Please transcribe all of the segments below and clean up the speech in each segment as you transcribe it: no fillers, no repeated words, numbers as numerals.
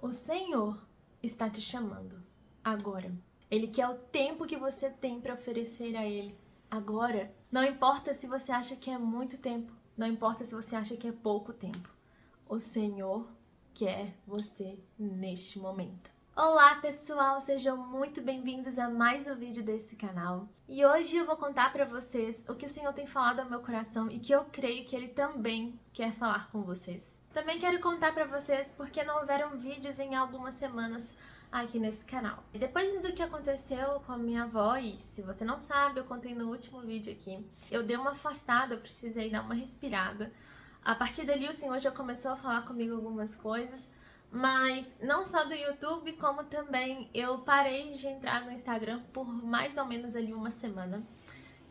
O Senhor está te chamando agora. Ele quer o tempo que você tem para oferecer a Ele agora. Não importa se você acha que é muito tempo, não importa se você acha que é pouco tempo. O Senhor quer você neste momento. Olá pessoal, sejam muito bem-vindos a mais um vídeo desse canal. E hoje eu vou contar para vocês o que o Senhor tem falado ao meu coração e que eu creio que Ele também quer falar com vocês. Também quero contar para vocês porque não houveram vídeos em algumas semanas aqui nesse canal. Depois do que aconteceu com a minha avó, e se você não sabe, eu contei no último vídeo aqui, eu dei uma afastada, eu precisei dar uma respirada. A partir dali o Senhor já começou a falar comigo algumas coisas, mas não só do YouTube, como também eu parei de entrar no Instagram por mais ou menos ali uma semana.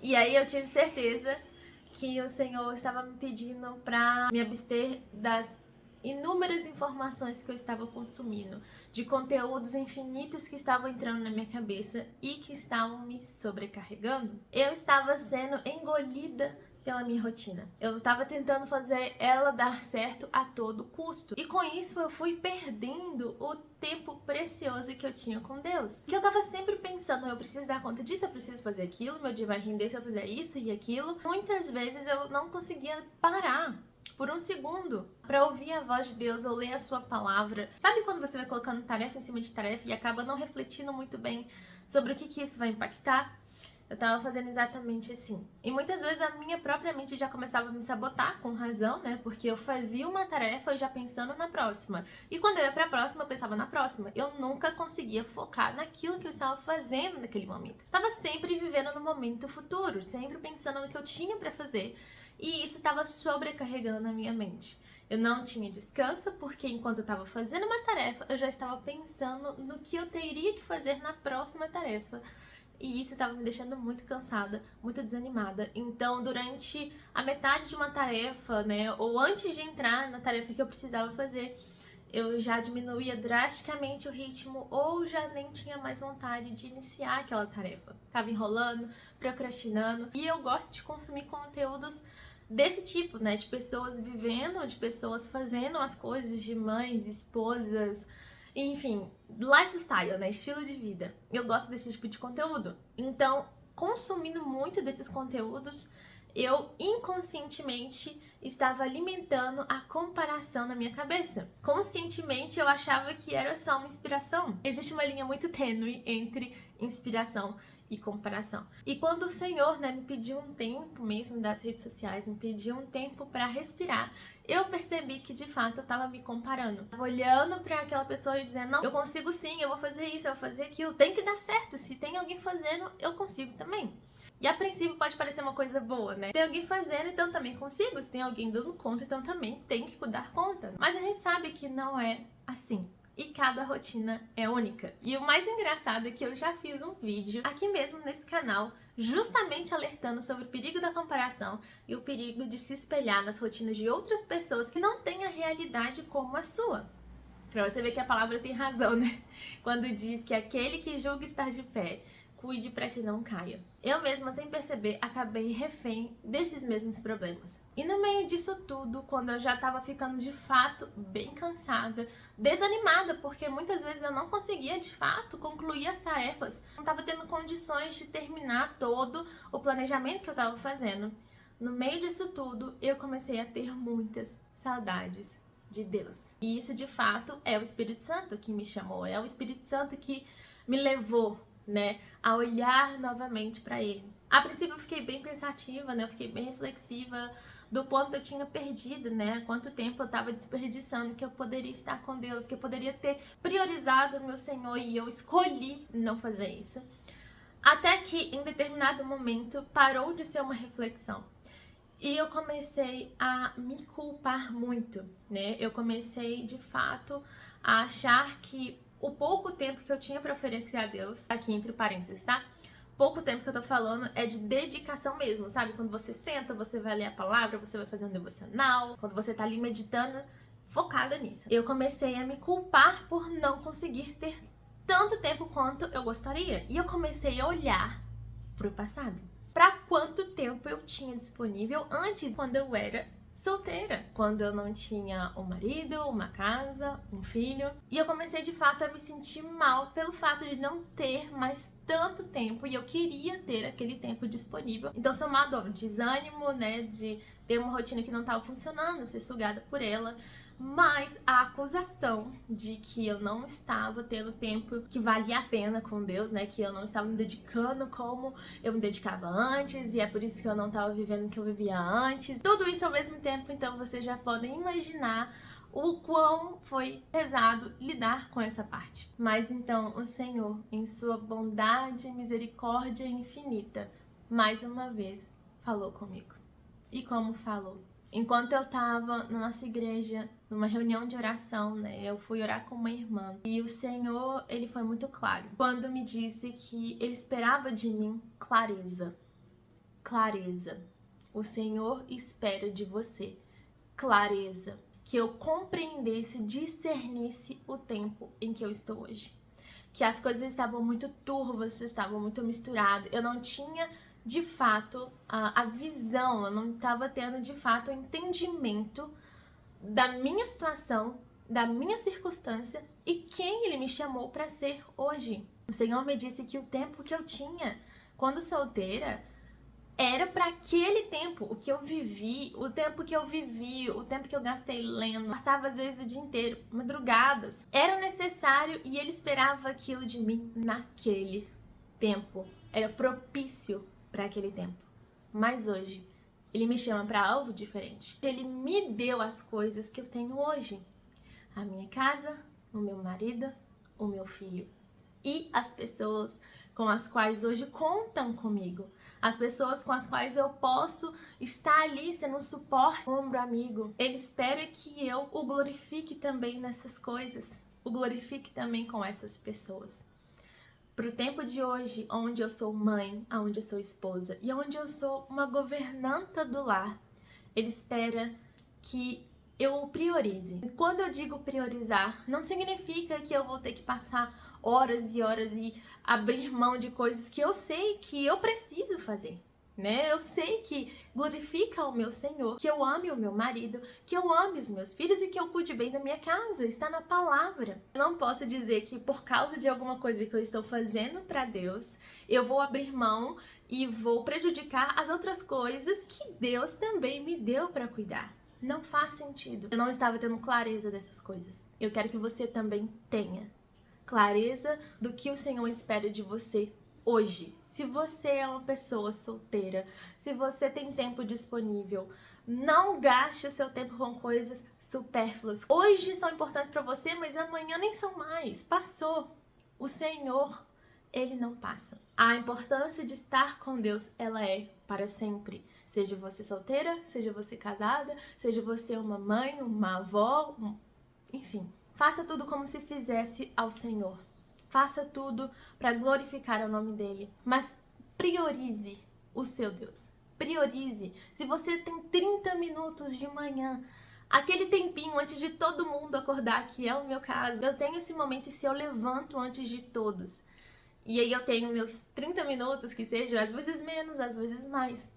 E aí eu tive certeza que o Senhor estava me pedindo para me abster das inúmeras informações que eu estava consumindo, de conteúdos infinitos que estavam entrando na minha cabeça e que estavam me sobrecarregando. Eu estava sendo engolida pela minha rotina. Eu estava tentando fazer ela dar certo a todo custo. E com isso eu fui perdendo o tempo precioso que eu tinha com Deus. Que eu estava sempre pensando, eu preciso dar conta disso, eu preciso fazer aquilo, meu dia vai render se eu fizer isso e aquilo. Muitas vezes eu não conseguia parar por um segundo para ouvir a voz de Deus ou ler a sua palavra. Sabe quando você vai colocando tarefa em cima de tarefa e acaba não refletindo muito bem sobre o que isso vai impactar? Eu tava fazendo exatamente assim. E muitas vezes a minha própria mente já começava a me sabotar, com razão, né? Porque eu fazia uma tarefa já pensando na próxima. E quando eu ia pra próxima, eu pensava na próxima. Eu nunca conseguia focar naquilo que eu estava fazendo naquele momento. Tava sempre vivendo no momento futuro, sempre pensando no que eu tinha pra fazer. E isso estava sobrecarregando a minha mente. Eu não tinha descanso, porque enquanto eu estava fazendo uma tarefa, eu já estava pensando no que eu teria que fazer na próxima tarefa. E isso estava me deixando muito cansada, muito desanimada. Então, durante a metade de uma tarefa, né, ou antes de entrar na tarefa que eu precisava fazer, eu já diminuía drasticamente o ritmo ou já nem tinha mais vontade de iniciar aquela tarefa. Ficava enrolando, procrastinando. E eu gosto de consumir conteúdos desse tipo, né, de pessoas vivendo, de pessoas fazendo as coisas, de mães, esposas, enfim, lifestyle, né? Estilo de vida. Eu gosto desse tipo de conteúdo. Então, consumindo muito desses conteúdos, eu inconscientemente estava alimentando a comparação na minha cabeça. Conscientemente, eu achava que era só uma inspiração. Existe uma linha muito tênue entre inspiração e comparação. E quando o Senhor, né, me pediu um tempo mesmo das redes sociais, me pediu um tempo para respirar, eu percebi que de fato eu tava me comparando. Tava olhando para aquela pessoa e dizendo, não, eu consigo sim, eu vou fazer isso, eu vou fazer aquilo, tem que dar certo, se tem alguém fazendo, eu consigo também. E a princípio pode parecer uma coisa boa, né? Tem alguém fazendo, então também consigo. Se tem alguém dando conta, então também tem que dar conta. Mas a gente sabe que não é assim. E cada rotina é única. E o mais engraçado é que eu já fiz um vídeo aqui mesmo nesse canal, justamente alertando sobre o perigo da comparação e o perigo de se espelhar nas rotinas de outras pessoas que não têm a realidade como a sua. Pra você ver que a palavra tem razão, né? Quando diz que aquele que julga estar de pé, cuide para que não caia. Eu mesma, sem perceber, acabei refém destes mesmos problemas. E no meio disso tudo, quando eu já estava ficando de fato bem cansada, desanimada, porque muitas vezes eu não conseguia de fato concluir as tarefas, não estava tendo condições de terminar todo o planejamento que eu estava fazendo. No meio disso tudo, eu comecei a ter muitas saudades de Deus. E isso de fato é o Espírito Santo que me chamou, é o Espírito Santo que me levou, né, a olhar novamente para Ele. A princípio eu fiquei bem pensativa, né, eu fiquei bem reflexiva do quanto eu tinha perdido, né, quanto tempo eu estava desperdiçando, que eu poderia estar com Deus, que eu poderia ter priorizado o meu Senhor e eu escolhi não fazer isso. Até que em determinado momento parou de ser uma reflexão. E eu comecei a me culpar muito, né? Eu comecei, de fato, a achar que o pouco tempo que eu tinha para oferecer a Deus, aqui entre parênteses, tá? Pouco tempo que eu tô falando é de dedicação mesmo, sabe? Quando você senta, você vai ler a palavra, você vai fazer um devocional, quando você tá ali meditando, focada nisso. Eu comecei a me culpar por não conseguir ter tanto tempo quanto eu gostaria. E eu comecei a olhar pro passado. Para quanto tempo eu tinha disponível antes, quando eu era solteira, quando eu não tinha um marido, uma casa, um filho. E eu comecei de fato a me sentir mal pelo fato de não ter mais tanto tempo, e eu queria ter aquele tempo disponível. Então, somado ao desânimo, né, de ter uma rotina que não estava funcionando, ser sugada por ela, mas a acusação de que eu não estava tendo tempo que valia a pena com Deus, né? Que eu não estava me dedicando como eu me dedicava antes, e é por isso que eu não estava vivendo o que eu vivia antes. Tudo isso ao mesmo tempo, então vocês já podem imaginar o quão foi pesado lidar com essa parte. Mas então o Senhor, em sua bondade e misericórdia infinita, mais uma vez falou comigo. E como falou? Enquanto eu tava na nossa igreja, numa reunião de oração, né? Eu fui orar com uma irmã. E o Senhor, ele foi muito claro quando me disse que ele esperava de mim clareza. Clareza. O Senhor espera de você clareza. Que eu compreendesse, discernisse o tempo em que eu estou hoje. Que as coisas estavam muito turvas, estavam muito misturadas. Eu não tinha de fato a visão, eu não estava tendo de fato o entendimento da minha situação, da minha circunstância e quem ele me chamou para ser hoje. O Senhor me disse que o tempo que eu tinha quando solteira era para aquele tempo, o que eu vivi, o tempo que eu vivi, o tempo que eu gastei lendo, passava às vezes o dia inteiro, madrugadas. Era necessário e ele esperava aquilo de mim naquele tempo. Era propício para aquele tempo. Mas hoje, ele me chama para algo diferente. Ele me deu as coisas que eu tenho hoje. A minha casa, o meu marido, o meu filho. E as pessoas com as quais hoje contam comigo. As pessoas com as quais eu posso estar ali sendo um suporte, um ombro amigo. Ele espera que eu o glorifique também nessas coisas. O glorifique também com essas pessoas. Para o tempo de hoje, onde eu sou mãe, onde eu sou esposa e onde eu sou uma governanta do lar, ele espera que eu o priorize. Quando eu digo priorizar, não significa que eu vou ter que passar horas e horas e abrir mão de coisas que eu sei que eu preciso fazer. Né? Eu sei que glorifica o meu Senhor, que eu ame o meu marido, que eu ame os meus filhos e que eu cuide bem da minha casa. Está na palavra. Eu não posso dizer que por causa de alguma coisa que eu estou fazendo para Deus, eu vou abrir mão e vou prejudicar as outras coisas que Deus também me deu para cuidar. Não faz sentido. Eu não estava tendo clareza dessas coisas. Eu quero que você também tenha clareza do que o Senhor espera de você hoje. Se você é uma pessoa solteira, se você tem tempo disponível, não gaste o seu tempo com coisas supérfluas. Hoje são importantes para você, mas amanhã nem são mais. Passou. O Senhor, ele não passa. A importância de estar com Deus, ela é para sempre. Seja você solteira, seja você casada, seja você uma mãe, uma avó, enfim. Faça tudo como se fizesse ao Senhor. Faça tudo para glorificar o nome dele. Mas priorize o seu Deus. Priorize. Se você tem 30 minutos de manhã, aquele tempinho antes de todo mundo acordar, que é o meu caso, eu tenho esse momento e se eu levanto antes de todos. E aí eu tenho meus 30 minutos, que sejam às vezes menos, às vezes mais,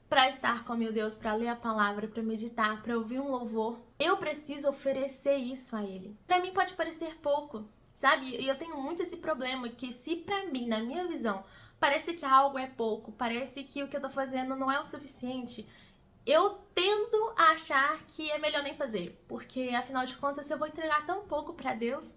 para estar com meu Deus, para ler a palavra, para meditar, para ouvir um louvor. Eu preciso oferecer isso a ele. Para mim pode parecer pouco, sabe? E eu tenho muito esse problema que se pra mim, na minha visão, parece que algo é pouco, parece que o que eu tô fazendo não é o suficiente, eu tendo a achar que é melhor nem fazer. Porque, afinal de contas, se eu vou entregar tão pouco pra Deus,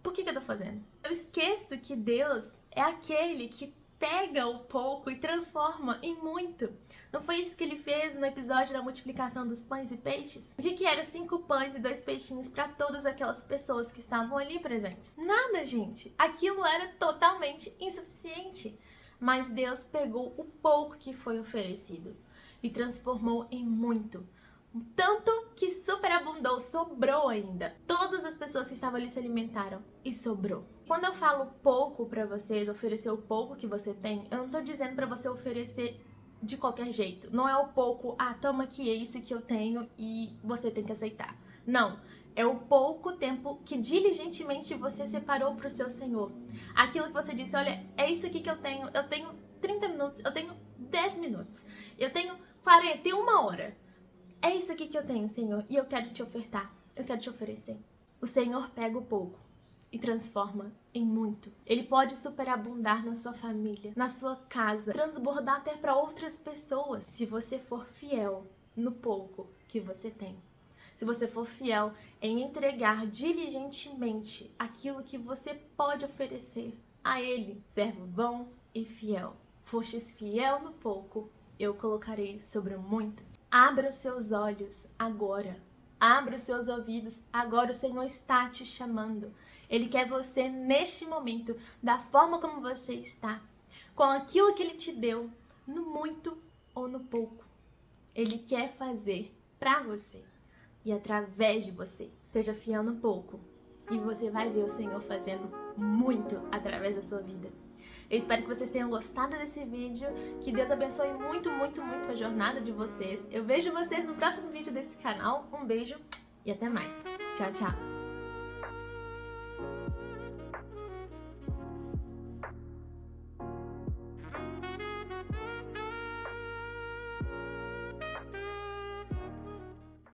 por que eu tô fazendo? Eu esqueço que Deus é aquele que pega o pouco e transforma em muito. Não foi isso que ele fez no episódio da multiplicação dos pães e peixes? O que era 5 pães e 2 peixinhos para todas aquelas pessoas que estavam ali presentes? Nada, gente. Aquilo era totalmente insuficiente. Mas Deus pegou o pouco que foi oferecido e transformou em muito. Tanto que superabundou, sobrou ainda. Todas as pessoas que estavam ali se alimentaram e sobrou. Quando eu falo pouco pra vocês, oferecer o pouco que você tem, eu não tô dizendo pra você oferecer de qualquer jeito. Não é o pouco, toma aqui, é isso que eu tenho e você tem que aceitar. Não. É o pouco tempo que diligentemente você separou pro seu Senhor. Aquilo que você disse, olha, é isso aqui que eu tenho 30 minutos, eu tenho 10 minutos, eu tenho 41 hora. É isso aqui que eu tenho, Senhor, e eu quero te ofertar, eu quero te oferecer. O Senhor pega o pouco e transforma em muito. Ele pode superabundar na sua família, na sua casa, transbordar até para outras pessoas, se você for fiel no pouco que você tem. Se você for fiel em entregar diligentemente aquilo que você pode oferecer a Ele, servo bom e fiel. Fostes fiel no pouco, eu colocarei sobre o muito. Abra os seus olhos agora. Abra os seus ouvidos. Agora o Senhor está te chamando. Ele quer você neste momento, da forma como você está, com aquilo que Ele te deu, no muito ou no pouco. Ele quer fazer para você e através de você. Seja fiel no pouco e você vai ver o Senhor fazendo muito através da sua vida. Eu espero que vocês tenham gostado desse vídeo, que Deus abençoe muito, muito, muito a jornada de vocês. Eu vejo vocês no próximo vídeo desse canal. Um beijo e até mais. Tchau, tchau!